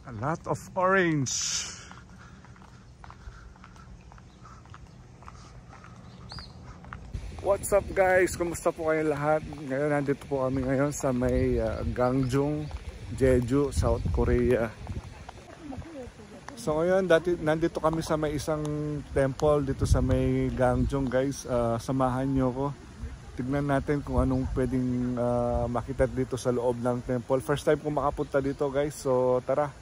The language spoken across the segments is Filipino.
A lot of orange. What's up guys? Kumusta po kayo lahat? Ngayon nandito po kami ngayon sa may Gangneung, Jeju, South Korea. So ngayon nandito kami sa may isang temple dito sa may Gangneung guys. Samahan nyo ko. Tignan natin kung anong pwedeng makita dito sa loob ng temple. First time ko makapunta dito guys. So tara.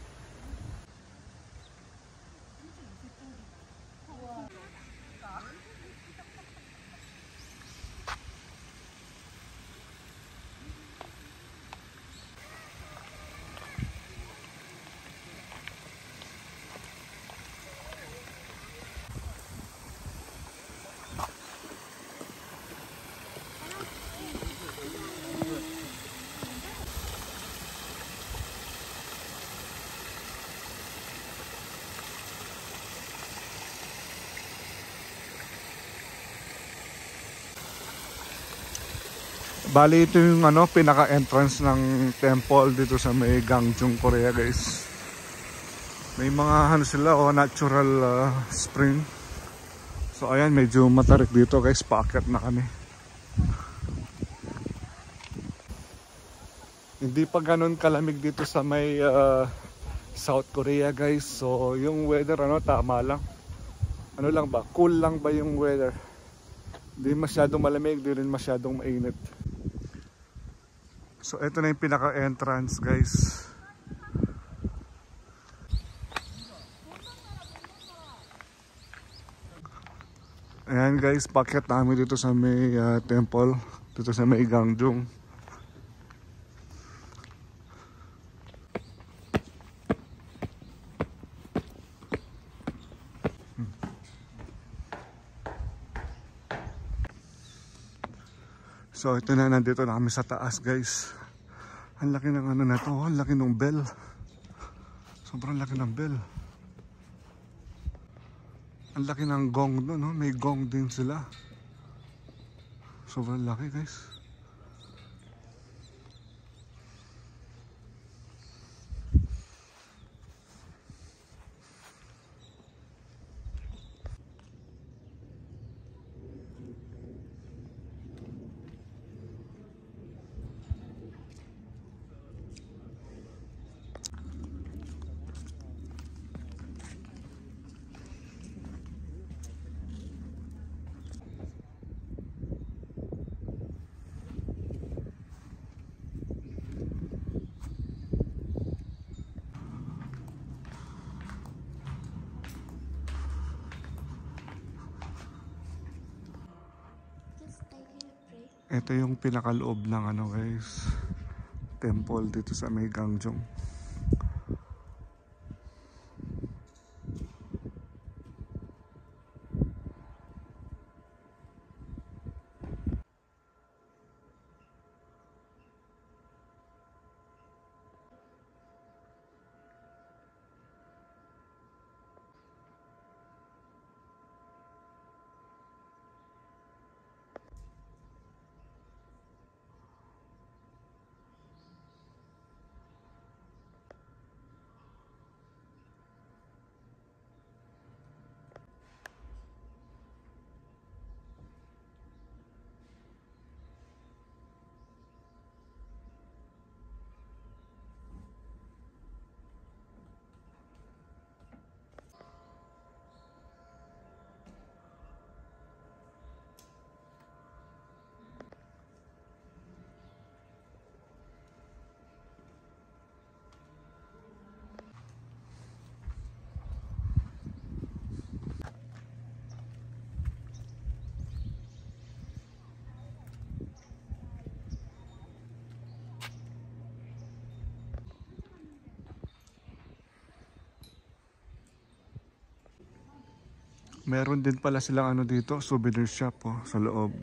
Bali ito yung pinaka-entrance ng temple dito sa may Gangneung, Korea guys. May mga sila natural spring. So ayan, medyo matarik dito guys, paakyat na kami. Hindi pa ganun kalamig dito sa may South Korea guys. So yung weather tama lang. Ano lang ba? Cool lang ba yung weather? Hindi masyadong malamig, hindi rin masyadong mainit. So ito na yung pinaka-entrance guys. Ayan guys, packet namin dito sa may temple, dito sa may Gangneung. So ito na, nandito na kami sa taas guys. Ang laki ng na to, ang laki ng bell. Sobrang laki ng bell. Ang laki ng gong doon, may gong din sila. Sobrang laki guys. Ito yung pinakaloob ng guys, temple dito sa may Gangneung. Meron din pala silang dito, souvenir shop sa loob.